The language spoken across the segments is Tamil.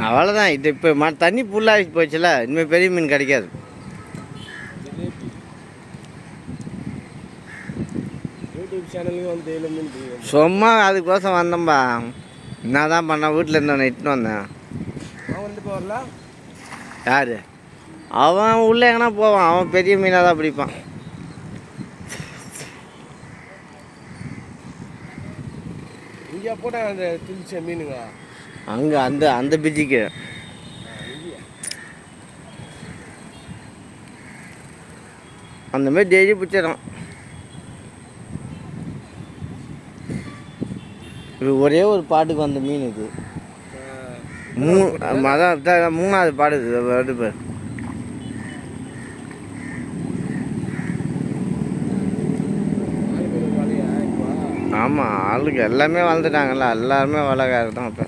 அவ்வளோதான். இது இப்போ தண்ணி ஃபுல்லாகி போச்சுல, இனிமேல் பெரிய மீன் கிடைக்காது. யூடியூப் சேனலுக்கு வந்து மீன் சும்மா அதுக்கோசம் வந்தோம்பா. என்ன தான் பண்ண, வீட்டில் இருந்தவனை இட்டுன்னு வந்தேன். அவன் வந்து இப்போ வரல. யார்? அவன் உள்ளே எங்கன்னா போவான். அவன் பெரிய மீனாக தான் பிடிப்பான். இங்கே போட்டால் அந்த திருச்சி மீனுங்க அங்கே அந்த அந்த பிஜிக்கு அந்த மாதிரி டெய்லி பிடிச்சிடும். இது ஒரே ஒரு பாட்டுக்கு வந்த மீன் இது. அதான் மூணாவது பாடு இது வருது பேர். ஆமாம், ஆளுக்கு எல்லாமே வளர்ந்துட்டாங்கல்ல, எல்லாருமே வளர்க்காரு தான் இப்போ.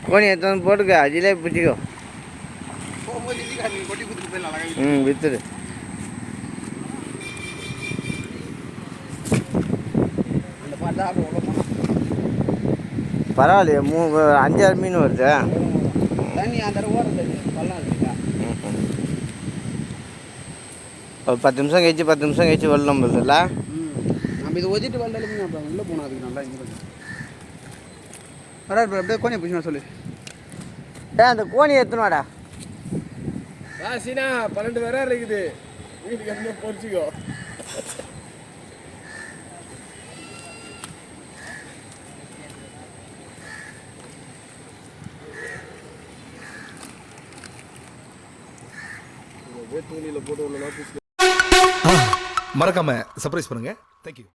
கோணி எடுத்து வந்து போட்டுக்க, அதிலே பிடிச்சிக்கோ. வித்துடு. பரவாயில்லையே, 5-6 மீன் வருது. தண்ணி அந்த ஓடுறது பள்ளம் இருக்கா. ஒரு 10 நிமிஷம் கழிச்சு வரலாம் போதில்ல. நம்ம இதை ஒதிட்டு வரலாமே, அப்புறம் உள்ளே போனோம். அதுக்கு நல்லா இங்கே வரா. அப்படியே கோணியை பிடிச்சினா சொல்லு. அந்த கோணி எடுத்துனாடா. சீனா 12 பேரா இருக்குது. வீட்டுக்கு என்ன பொறிச்சிக்கோ. தூணியில் போட்டு ஒன்றுனா மறக்காம சர்ப்ரைஸ் பண்ணுங்க. தேங்க்யூ.